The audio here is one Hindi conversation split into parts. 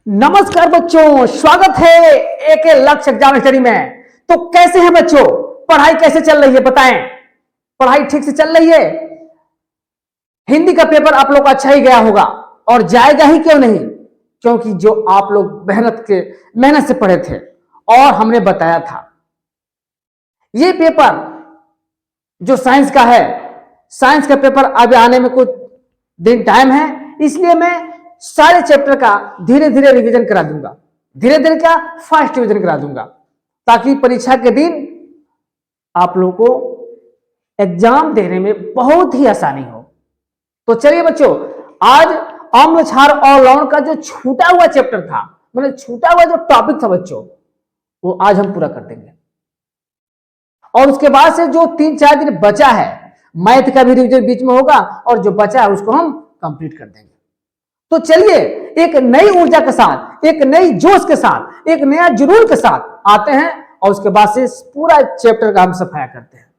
नमस्कार बच्चों, स्वागत है एक लक्ष्य एग्जाम स्टडी में। तो कैसे हैं बच्चों, पढ़ाई कैसे चल रही है बताएं। पढ़ाई ठीक से चल रही है? हिंदी का पेपर आप लोग अच्छा ही गया होगा और जाएगा ही क्यों नहीं, क्योंकि जो आप लोग मेहनत से पढ़े थे और हमने बताया था। ये पेपर जो साइंस का है, साइंस का पेपर अब आने में कुछ दिन टाइम है, इसलिए मैं सारे चैप्टर का धीरे धीरे रिवीजन करा दूंगा। धीरे धीरे क्या, फास्ट रिवीजन करा दूंगा, ताकि परीक्षा के दिन आप लोगों को एग्जाम देने में बहुत ही आसानी हो। तो चलिए बच्चों, आज अम्ल क्षार और लवण का जो छूटा हुआ चैप्टर था, मतलब छूटा हुआ जो टॉपिक था बच्चों, वो आज हम पूरा कर देंगे। और उसके बाद से जो 3-4 दिन बचा है, मैथ का भी रिवीजन बीच में होगा और जो बचा है उसको हम कंप्लीट कर देंगे। तो चलिए एक नई ऊर्जा के साथ, एक नई जोश के साथ, एक नया जुनून के साथ आते हैं और उसके बाद से पूरा चैप्टर का हम सफाया करते हैं।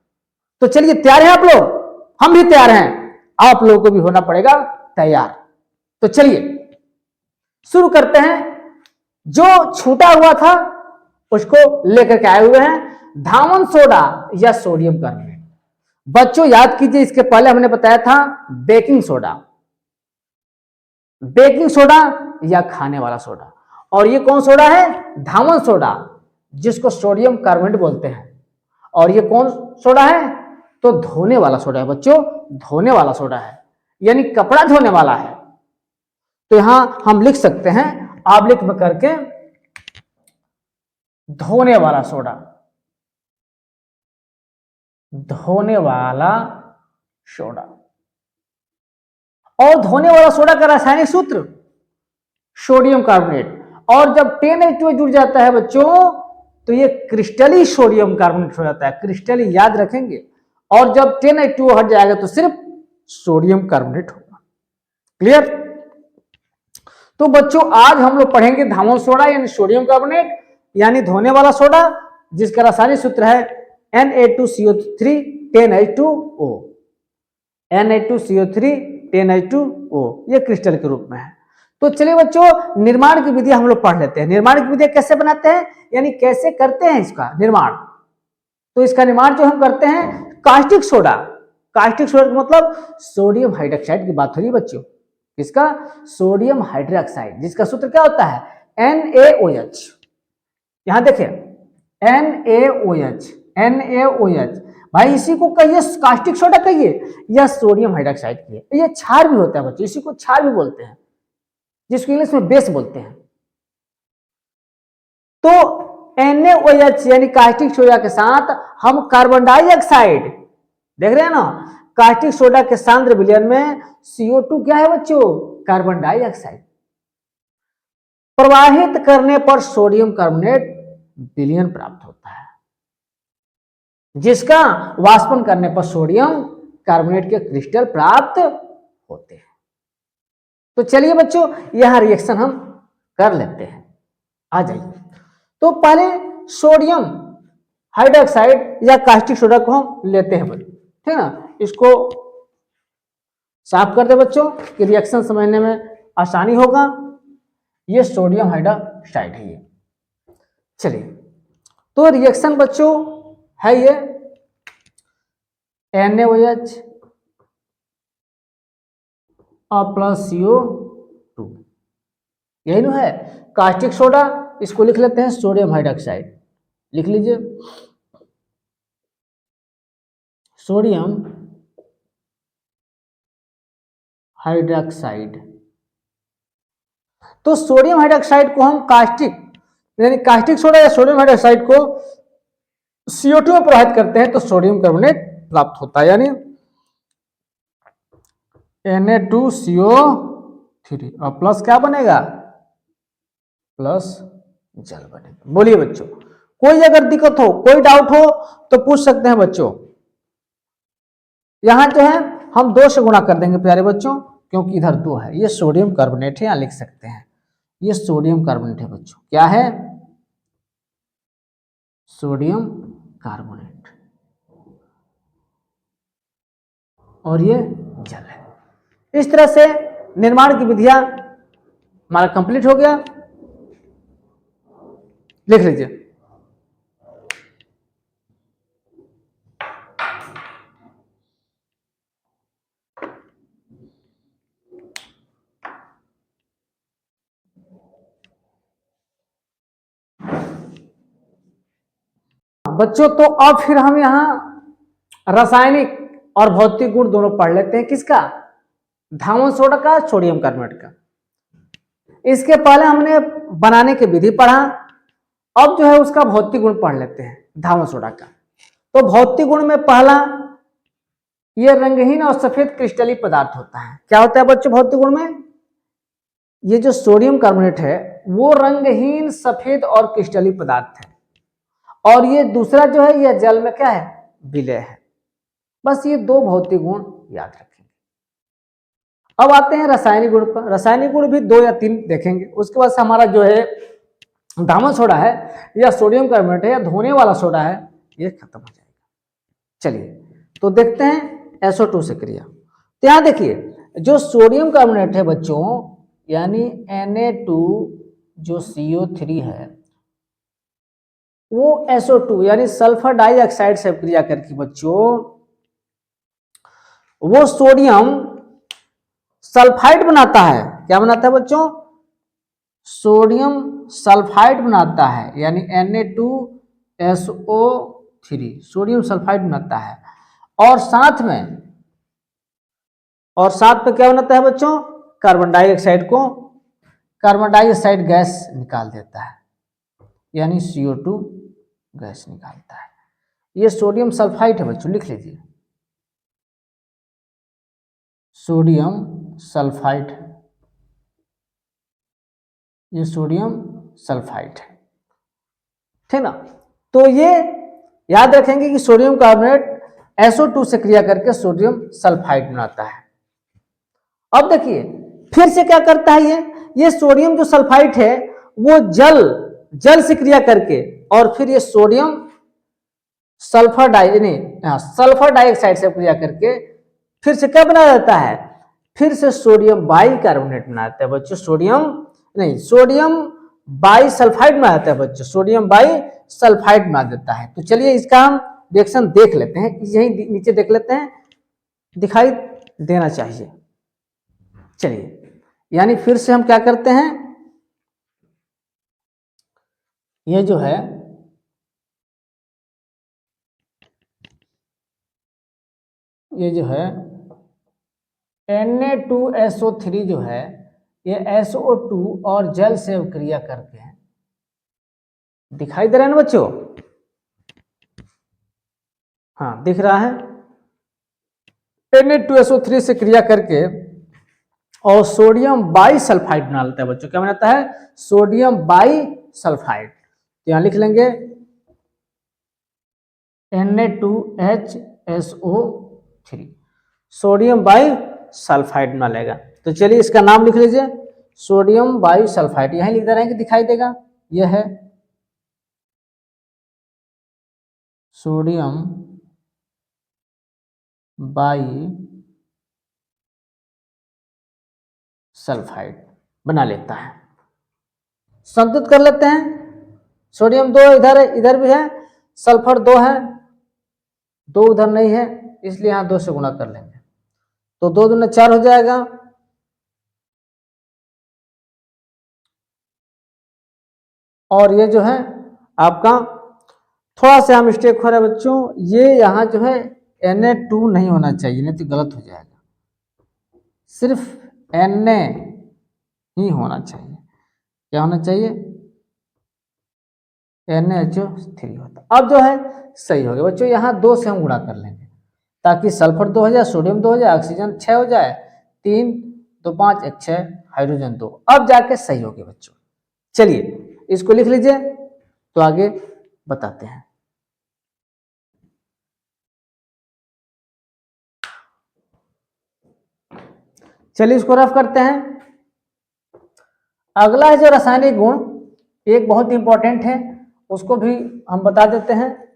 तो चलिए, तैयार हैं आप लोग? हम भी तैयार हैं, आप लोगों को भी होना पड़ेगा तैयार। तो चलिए शुरू करते हैं। जो छूटा हुआ था उसको लेकर के आए हुए हैं, धामन सोडा या सोडियम कार्बोनेट। बच्चों याद कीजिए, इसके पहले हमने बताया था बेकिंग सोडा, बेकिंग सोडा या खाने वाला सोडा। और ये कौन सोडा है? धामन सोडा, जिसको सोडियम कार्बोनेट बोलते हैं। और ये कौन सोडा है? तो धोने वाला सोडा है बच्चों, धोने वाला सोडा है, यानी कपड़ा धोने वाला है। तो यहां हम लिख सकते हैं आबलिक में करके, धोने वाला सोडा, धोने वाला सोडा। और धोने वाला सोडा का रासायनिक सूत्र सोडियम कार्बोनेट। और जब 10H2 जुड़ जाता है बच्चों, तो ये क्रिस्टली सोडियम कार्बोनेट हो जाता है। क्रिस्टली याद रखेंगे। और जब 10H2 हट जाएगा तो सिर्फ सोडियम कार्बोनेट होगा। क्लियर? तो बच्चों आज हम लोग पढ़ेंगे धामन सोडा यानी सोडियम कार्बोनेट, यानी धोने वाला सोडा, जिसका रासायनिक सूत्र है Na2CO3 10H2O। Na2CO3 10H2O, ये क्रिस्टल के रूप में है। तो चलिए बच्चों, निर्माण की विधि हम लोग पढ़ लेते हैं। निर्माण की विधि कैसे बनाते हैं, यानी कैसे करते हैं इसका निर्माण। तो इसका निर्माण जो हम करते हैं, कास्टिक सोडा, कास्टिक सोडा का मतलब सोडियम हाइड्रोक्साइड की बात हो रही है बच्चों। इसका सोडियम हाइड्रोक्साइड, जिसका सूत्र क्या होता है? NaOH। यहां देखिए NaOH, NaOH। भाई इसी को कहिए कास्टिक सोडा कहिए या सोडियम हाइड्रोक्साइड कहिए। ये क्षार भी होता है बच्चों, इसी को क्षार भी बोलते हैं, जिसको इंग्लिश में बेस बोलते हैं। तो NaOH यानी कास्टिक सोडा के साथ हम कार्बन डाइऑक्साइड, देख रहे हैं ना, कास्टिक सोडा के सांद्र विलयन में CO2 क्या है बच्चों? Carbon dioxide. प्रवाहित करने पर सोडियम कार्बोनेट विलयन प्राप्त होता है, जिसका वाष्पन करने पर सोडियम कार्बोनेट के क्रिस्टल प्राप्त होते हैं। तो चलिए बच्चों, यह रिएक्शन हम कर लेते हैं, आ जाइए। तो पहले सोडियम हाइड्रोक्साइड या कास्टिक सोडा को हम लेते हैं बच्चों, ठीक है ना। इसको साफ कर दे बच्चों कि रिएक्शन समझने में आसानी होगा। ये सोडियम हाइड्रोक्साइड है ये। चलिए, तो रिएक्शन बच्चों है ये NaOH और प्लस CO2, यही ना है कास्टिक सोडा। इसको लिख लेते हैं सोडियम हाइड्रोक्साइड, लिख लीजिए सोडियम हाइड्रोक्साइड। तो सोडियम हाइड्रोक्साइड को हम कास्टिक, यानी कास्टिक सोडा या सोडियम हाइड्रोक्साइड को CO2 में प्रवाहित करते हैं तो सोडियम कार्बोनेट प्राप्त होता है, यानी Na2CO3 और प्लस क्या बनेगा? प्लस जल बनेगा। बोलिए बच्चों, कोई अगर दिक्कत हो, कोई डाउट हो तो पूछ सकते हैं बच्चों। यहां जो है हम 2 से गुणा कर देंगे प्यारे बच्चों, क्योंकि इधर 2 है। ये सोडियम कार्बोनेट है, यहां लिख सकते हैं ये सोडियम कार्बोनेट है बच्चों। क्या है? Sodium carbonate. और ये जल है। इस तरह से निर्माण की विधियां हमारा कंप्लीट हो गया। लिख लीजिए। बच्चों तो अब फिर हम यहां रासायनिक और भौतिक गुण दोनों पढ़ लेते हैं। किसका? धामन सोडा का, सोडियम कार्बोनेट का। इसके पहले हमने बनाने की विधि पढ़ा, अब जो है उसका भौतिक गुण पढ़ लेते हैं धामन सोडा का। तो भौतिक गुण में पहला, यह रंगहीन और सफेद क्रिस्टलीय पदार्थ होता है। क्या होता है बच्चों भौतिक गुण में? ये जो सोडियम कार्बोनेट है वो रंगहीन, सफेद और क्रिस्टलीय पदार्थ है, और ये दूसरा जो है यह जल में क्या है? विलय है। बस ये दो भौतिक गुण याद रखेंगे। अब आते हैं रासायनिक गुण पर। रासायनिक गुण भी 2 या 3 देखेंगे, उसके बाद से हमारा जो है धामन सोडा है या सोडियम कार्बोनेट है या धोने वाला सोडा है, ये खत्म हो जाएगा। चलिए तो देखते हैं SO2 से क्रिया। तो यहां देखिए जो सोडियम कार्बोनेट है बच्चों, यानी Na2 जो CO3 है, वो SO2 यानी सल्फर डाइऑक्साइड से क्रिया करके बच्चों वो सोडियम सल्फाइड बनाता है। क्या बनाता है बच्चों? सोडियम सल्फाइड बनाता है, यानी Na2SO3 सोडियम सल्फाइड बनाता है। और साथ में क्या बनाता है बच्चों? कार्बन डाइऑक्साइड को, कार्बन डाइऑक्साइड गैस निकाल देता है, यानी CO2 गैस निकालता है। ये सोडियम सल्फाइड है बच्चों, लिख लीजिए सोडियम सल्फाइड, ये सोडियम सल्फाइड है, ठीक ना। तो ये याद रखेंगे कि सोडियम कार्बोनेट SO2 से क्रिया करके सोडियम सल्फाइड बनाता है। अब देखिए फिर से क्या करता है ये सोडियम जो सल्फाइड है वो जल से क्रिया करके, और फिर ये सोडियम सल्फर डाइऑक्साइड से क्रिया करके फिर से क्या बना देता है? फिर से सोडियम बाइकार्बोनेट बनाता है बच्चों। सोडियम बाइसल्फाइड बनाता है बच्चों, सोडियम बाइसल्फाइड बना देता है। तो चलिए इसका हम रिएक्शन देख लेते हैं, यही नीचे देख लेते हैं, दिखाई देना चाहिए। चलिए यानी फिर से हम क्या करते हैं, ये जो है Na2SO3 जो है ये SO2 और जल से क्रिया करके है। दिखाई दे रहा है ना बच्चों? हाँ दिख रहा है। Na2SO3 से क्रिया करके और सोडियम बाइसल्फाइड बना लेता है बच्चों। क्या बनाता है? Sodium bisulphide. तो यहां लिख लेंगे Na2HSO3 सोडियम बाइसल्फाइड बना लेगा। तो चलिए इसका नाम लिख लीजिए सोडियम बाइसल्फाइड, यहीं लिख दे रहे हैं कि दिखाई देगा, यह है सोडियम बाइसल्फाइड बना लेता है। संतुलित कर लेते हैं। सोडियम 2 इधर है, इधर भी है, सल्फर 2 है, 2 उधर नहीं है, इसलिए यहां 2 से गुणा कर लेंगे, तो 2 दूनी 4 हो जाएगा। और ये जो है आपका थोड़ा सा मिस्टेक हो रहा है बच्चों, ये यहां जो है Na2 नहीं होना चाहिए, नहीं तो गलत हो जाएगा, सिर्फ Na ही होना चाहिए। क्या होना चाहिए? NaHO3 होता। अब जो है सही हो गया बच्चों, यहाँ 2 से हम गुणा कर लेंगे ताकि सल्फर 2 हो जाए, सोडियम 2 हो जाए, ऑक्सीजन 6 हो जाए, 3 2 5 1 6, हाइड्रोजन 2। अब जाके सही हो गया बच्चों। चलिए इसको लिख लीजिए, तो आगे बताते हैं। चलिए इसको रफ करते हैं। अगला है जो रासायनिक गुण, एक बहुत इंपॉर्टेंट है, उसको भी हम बता देते हैं।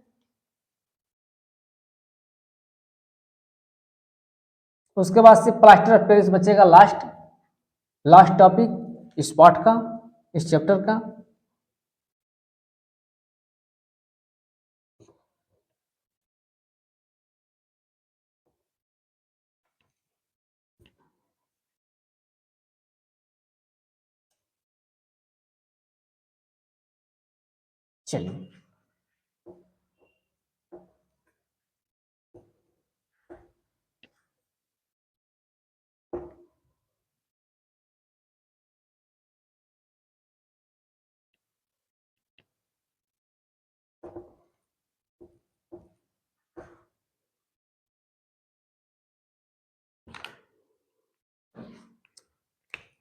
उसके बाद से प्लास्टर ऑफ पेरिस बचेगा लास्ट टॉपिक इस पार्ट का, इस चैप्टर का। चलिए,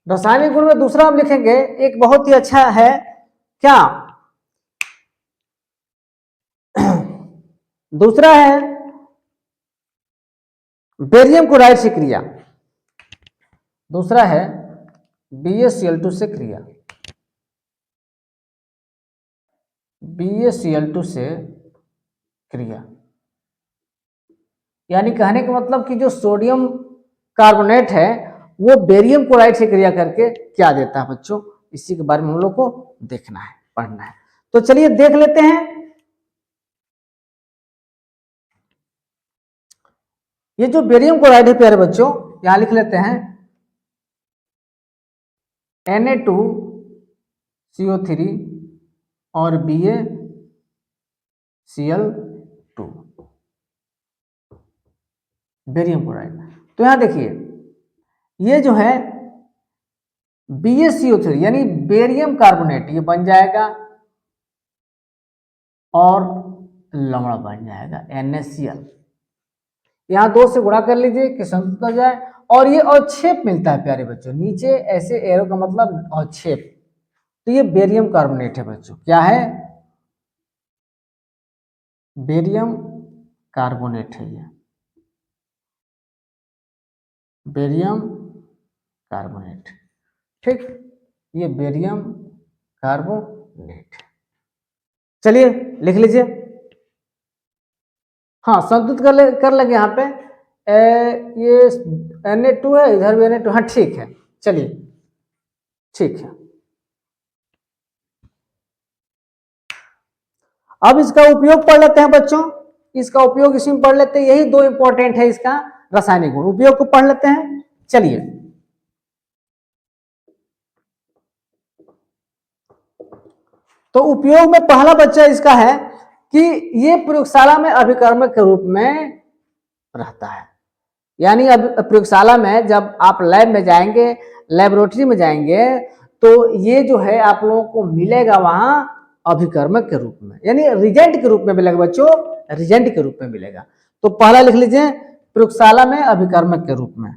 रासायनिक गुण में दूसरा हम लिखेंगे, एक बहुत ही अच्छा है क्या, दूसरा है बेरियम क्लोराइड से क्रिया, दूसरा है BaCl2 से क्रिया, BaCl2 से क्रिया, यानी कहने का मतलब कि जो सोडियम कार्बोनेट है वो बेरियम क्लोराइड से क्रिया करके क्या देता है बच्चों, इसी के बारे में हम लोग को देखना है, पढ़ना है। तो चलिए देख लेते हैं। ये जो बेरियम क्लोराइड है प्यारे बच्चों, यहां लिख लेते हैं Na2CO3 और BaCl2 बेरियम क्लोराइड। तो यहां देखिए ये जो है BaCO3 यानी बेरियम कार्बोनेट, ये बन जाएगा और लवण बन जाएगा NaCl। यहां 2 से गुणा कर लीजिए कि संतुलित हो जाए, और ये अवक्षेप मिलता है प्यारे बच्चों, नीचे ऐसे एरो का मतलब अवक्षेप। तो ये बेरियम कार्बोनेट है बच्चों, क्या है, बेरियम कार्बोनेट है, ये बेरियम कार्बोनेट, ठीक, ये बेरियम कार्बोनेट। चलिए लिख लीजिए, हाँ संतुलित कर लेंगे यहाँ पे। ये Na2 है, इधर भी Na2, हाँ ठीक है, चलिए ठीक है। अब इसका उपयोग पढ़ लेते हैं बच्चों, इसका उपयोग इसी में पढ़ लेते हैं, यही 2 इंपॉर्टेंट है इसका रासायनिक गुण, उपयोग को पढ़ लेते हैं। चलिए तो उपयोग में पहला बच्चा इसका है कि ये प्रयोगशाला में अभिकर्मक के रूप में रहता है, यानी अब प्रयोगशाला में जब आप लैब में जाएंगे, लेबोरेटरी में जाएंगे, तो ये जो है आप लोगों को मिलेगा वहां अभिकर्मक के रूप में, यानी रिजेंट के रूप में मिलेगा बच्चों, रिजेंट के रूप में मिलेगा। तो पहला लिख लीजिए प्रयोगशाला में अभिकर्मक के रूप में,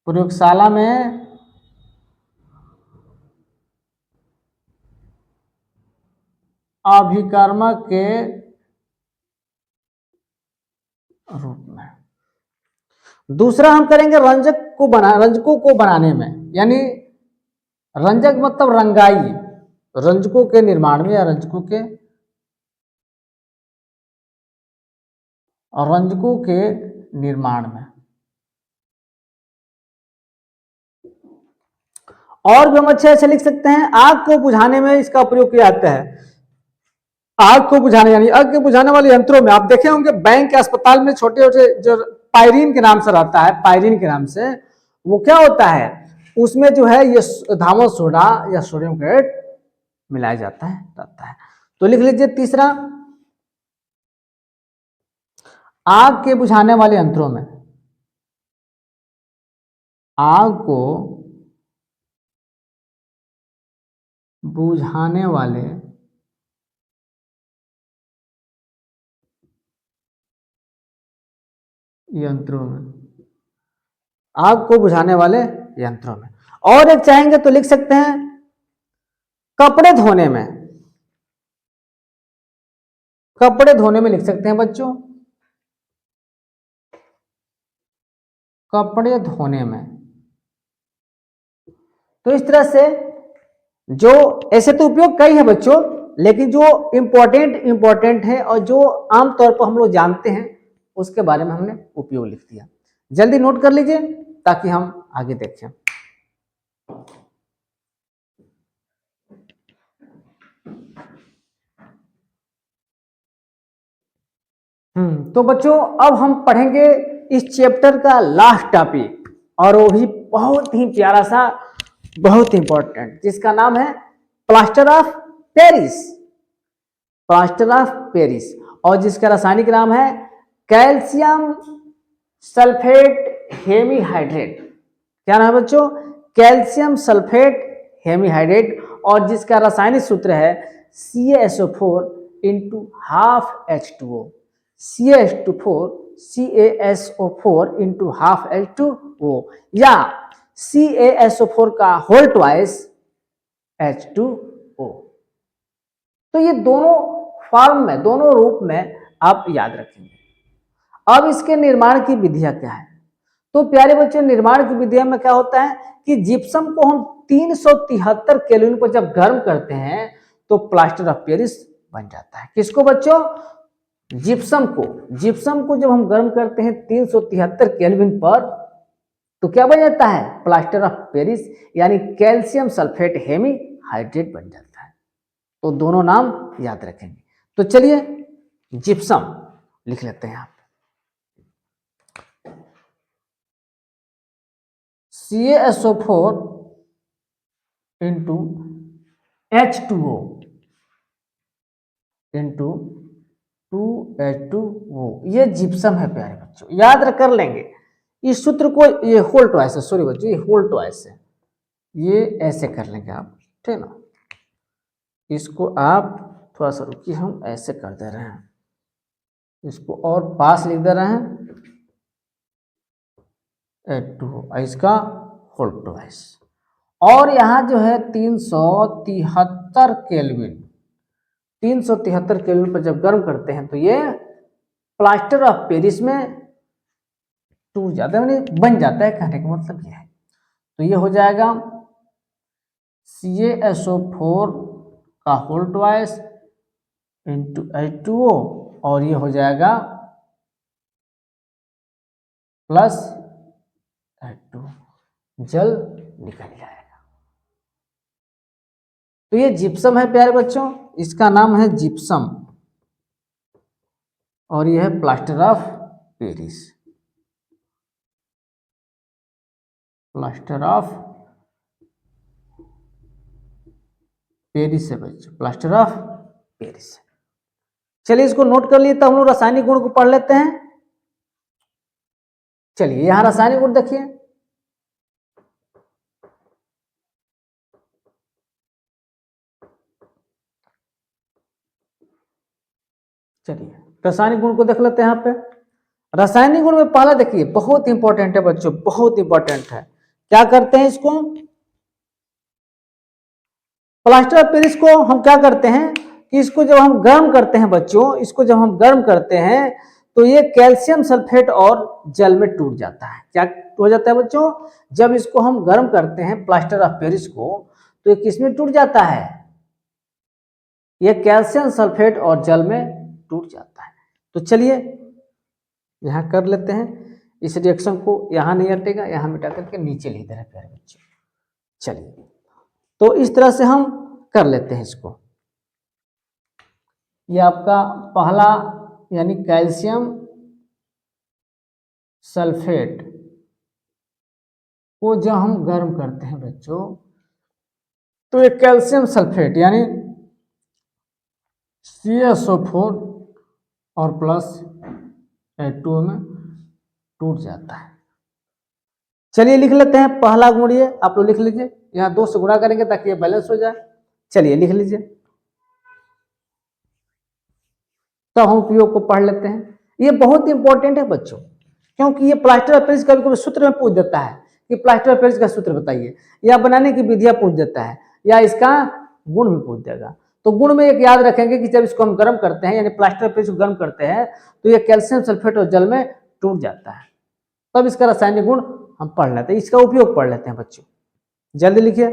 प्रयोगशाला में अभिकर्मक के रूप में। दूसरा हम करेंगे रंजकों को बनाने में, यानी रंजक मतलब रंगाई, रंजकों के निर्माण में या रंजकों के निर्माण में। और भी हम अच्छे लिख सकते हैं, आग को बुझाने में इसका प्रयोग किया जाता है, आग को बुझाने यानी आग को बुझाने वाले यंत्रों में। आप देखे होंगे बैंक के अस्पताल में छोटे छोटे जो पायरीन के नाम से रहता है, पायरीन के नाम से, वो क्या होता है, उसमें जो है ये धामस सोडा या सोडियम क्लोराइड मिलाया जाता है रहता है। तो लिख लीजिए तीसरा, आग के बुझाने वाले यंत्रों में, आग को बुझाने वाले यंत्रों में, आग को बुझाने वाले यंत्रों में। और एक चाहेंगे तो लिख सकते हैं कपड़े धोने में, कपड़े धोने में लिख सकते हैं बच्चों, कपड़े धोने में। तो इस तरह से जो ऐसे तो उपयोग कई है बच्चों, लेकिन जो इंपॉर्टेंट है और जो आमतौर पर हम लोग जानते हैं उसके बारे में हमने उपयोग लिख दिया। जल्दी नोट कर लीजिए ताकि हम आगे देखें। तो बच्चों अब हम पढ़ेंगे इस चैप्टर का लास्ट टॉपिक, और वो भी बहुत ही प्यारा सा, बहुत इंपॉर्टेंट, जिसका नाम है plaster of Paris. Plaster of Paris, और जिसका रासायनिक नाम है कैल्शियम सल्फेट हेमीहाइड्रेट। क्या नाम है बच्चों? कैल्शियम सल्फेट हेमीहाइड्रेट, और जिसका रासायनिक सूत्र है CaSO4 into half H2O। CaSO4 into half H2O, या CaSO4 का होल ट्वाइस H2O। तो ये दोनों फॉर्म में, दोनों रूप में आप याद रखेंगे। अब इसके निर्माण की विधियां क्या है? तो प्यारे बच्चों, निर्माण की विधिया में क्या होता है कि जिप्सम को हम 373 केल्विन पर जब गर्म करते हैं तो प्लास्टर ऑफ पेरिस बन जाता है। किसको बच्चों? जिप्सम को। जिप्सम को जब हम गर्म करते हैं 373 केल्विन पर तो क्या बन जाता है? प्लास्टर ऑफ पेरिस, यानी कैल्शियम सल्फेट हेमी हाइड्रेट बन जाता है। तो दोनों नाम याद रखेंगे। तो चलिए जिप्सम लिख लेते हैं आप। CaSO4 into H2O into 2H2O, ये जिप्सम है प्यारे बच्चों, याद कर लेंगे इस सूत्र को। ये होल ट्वाइस है, सॉरी बच्चों, ये होल ट्वाइस है, ये ऐसे कर लेंगे आप, ठीक ना। इसको आप थोड़ा सा रुकिए, हम ऐसे कर दे रहे हैं, इसको और पास लिख दे रहे हैं H2O, इसका होल ट्वाइस। और यहाँ जो है 373 केल्विन, 373 केल्विन पर जब गर्म करते हैं तो ये प्लास्टर ऑफ पेरिस में टूट जाता है, बन जाता है, कहने का मतलब ये है। तो ये हो जाएगा CaSO4 का होल ट्वाइस इंटू H2O, और ये हो जाएगा प्लस H2O, जल निकल जाएगा। तो ये जिप्सम है प्यारे बच्चों, इसका नाम है जिप्सम, और यह है plaster of Paris. Plaster of Paris है बच्चों, प्लास्टर ऑफ पेरिस। चलिए इसको नोट कर लिए, तो हम लोग रासायनिक गुण को पढ़ लेते हैं। चलिए यहां रासायनिक गुण देखिए, चलिए रासायनिक गुण को देख लेते हैं। यहाँ पे रासायनिक गुण में पहला देखिए, बहुत इंपॉर्टेंट है बच्चों, बहुत इंपॉर्टेंट है। क्या करते हैं इसको? प्लास्टर ऑफ पेरिस को हम क्या करते हैं कि इसको जब हम गर्म करते हैं बच्चों, इसको जब हम गर्म करते हैं तो ये कैल्शियम सल्फेट और जल में टूट जाता है। क्या हो जाता है बच्चों? जब इसको हम गर्म करते हैं प्लास्टर ऑफ पेरिस को, तो ये किसमें टूट जाता है? ये कैल्शियम सल्फेट और जल में टूट जाता है। तो चलिए यहां कर लेते हैं इस रिएक्शन को, यहां नहीं हटेगा, यहां मिटा करके नीचे लिख दे रहे हैं प्यारे बच्चों। चलिए तो इस तरह से हम कर लेते हैं इसको। ये आपका पहला, यानी कैल्शियम सल्फेट को जब हम गर्म करते हैं बच्चों, तो ये कैल्शियम सल्फेट यानी CaSO4 और प्लस H2O में टूट जाता है। चलिए लिख लेते हैं पहला गुण, ये आप लोग लिख लीजिए, यहाँ 2 से गुणा करेंगे ताकि ये बैलेंस हो जाए। चलिए लिख लीजिए, तब हम उपयोग को पढ़ लेते हैं। ये बहुत इंपॉर्टेंट है बच्चों, क्योंकि ये प्लास्टर ऑफ पेरिस कभी कभी सूत्र में पूछ देता है कि प्लास्टर ऑफ पेरिस का सूत्र बताइए, या बनाने की विधियां पूछ देता है, या इसका गुण भी पूछ देगा। तो गुण में एक याद रखेंगे कि जब इसको हम गर्म करते हैं, यानी प्लास्टर ऑफ पेरिस को गर्म करते हैं, तो ये कैल्शियम सल्फेट और जल में टूट जाता है। तब इसका रासायनिक गुण हम पढ़ लेते हैं, इसका उपयोग पढ़ लेते हैं बच्चों। जल्दी लिखिए।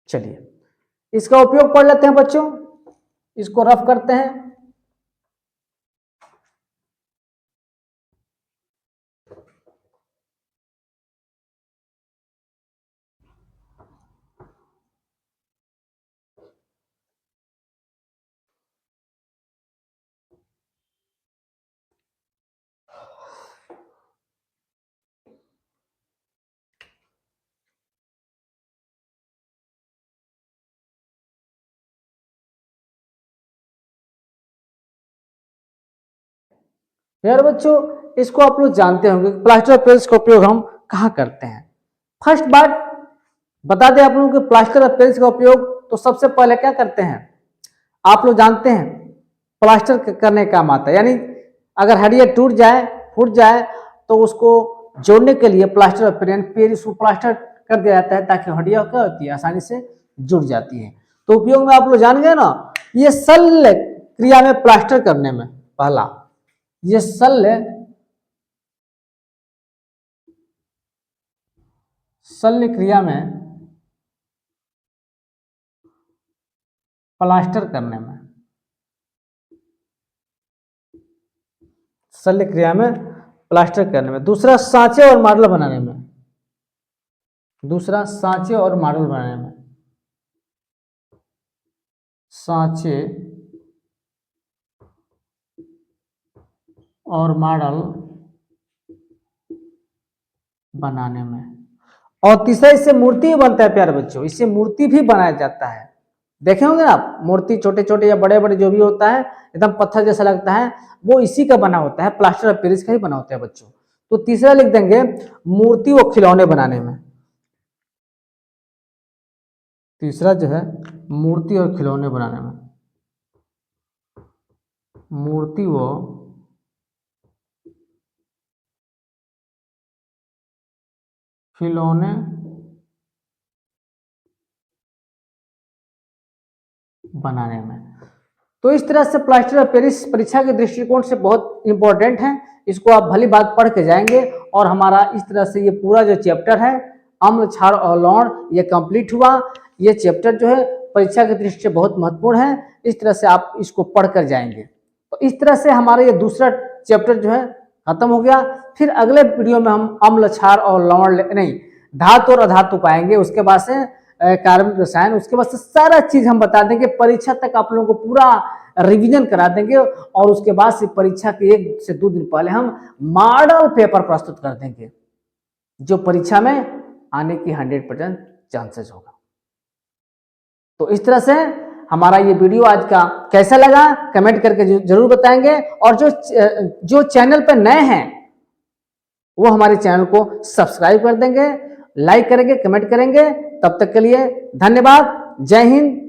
चलिए इसका उपयोग पढ़ लेते हैं बच्चों, इसको रफ करते हैं। यार बच्चों, इसको आप लोग जानते होंगे, प्लास्टर ऑफ पेरिस का उपयोग हम कहाँ करते हैं। फर्स्ट बात बता दें आप लोगों को, प्लास्टर ऑफ पेरिस का उपयोग तो सबसे पहले क्या करते हैं, आप लोग जानते हैं प्लास्टर करने का काम आता है। यानी अगर हड्डियां टूट जाए, फूट जाए, तो उसको जोड़ने के लिए प्लास्टर ऑफ पेरिस को प्लास्टर कर दिया जाता है, ताकि हड्डियां क्या होती है, आसानी से जुड़ जाती है। तो उपयोग में आप लोग जान गए ना, ये शल्य क्रिया में प्लास्टर करने में, पहला ये शल्य क्रिया में प्लास्टर करने में, शल्य क्रिया में प्लास्टर करने में। दूसरा सांचे और मॉडल बनाने में, दूसरा सांचे और मॉडल बनाने में, सांचे और मॉडल बनाने में। और तीसरा इससे मूर्ति भी बनता है प्यारे बच्चों, इससे मूर्ति भी बनाया जाता है। देखे होंगे ना आप, मूर्ति छोटे छोटे या बड़े बड़े जो भी होता है, एकदम पत्थर जैसा लगता है, वो इसी का बना होता है, प्लास्टर ऑफ पेरिस का ही बना होता है बच्चों। तो तीसरा लिख देंगे मूर्ति और खिलौने बनाने में। तीसरा जो है मूर्ति और खिलौने बनाने में, मूर्ति व खिलौने बनाने में। तो इस तरह से प्लास्टर ऑफ पेरिस परीक्षा के दृष्टिकोण से बहुत इंपॉर्टेंट है। इसको आप भली बात पढ़ के जाएंगे, और हमारा इस तरह से ये पूरा जो चैप्टर है अम्ल, क्षार और लवण, ये कंप्लीट हुआ। ये चैप्टर जो है परीक्षा की दृष्टि से बहुत महत्वपूर्ण है। इस तरह से आप इसको पढ़ कर जाएंगे। तो इस तरह से हमारा ये दूसरा चैप्टर जो है खत्म हो गया। फिर अगले वीडियो में हम अम्ल, क्षार और लवण नहीं, धातु और अधातु पाएंगे। उसके बाद से कार्बनिक रसायन, उसके बाद से सारा चीज हम बता देंगे। परीक्षा तक आप लोगों को पूरा रिवीजन करा देंगे, और उसके बाद से परीक्षा के 1 से 2 दिन पहले हम मॉडल पेपर प्रस्तुत कर देंगे, जो परीक्षा में आने की 100% चांसेस होगा। तो इस तरह से हमारा ये वीडियो आज का कैसा लगा कमेंट करके जरूर बताएंगे। और जो चैनल पर नए हैं वो हमारे चैनल को सब्सक्राइब कर देंगे, लाइक करेंगे, कमेंट करेंगे। तब तक के लिए धन्यवाद। जय हिंद,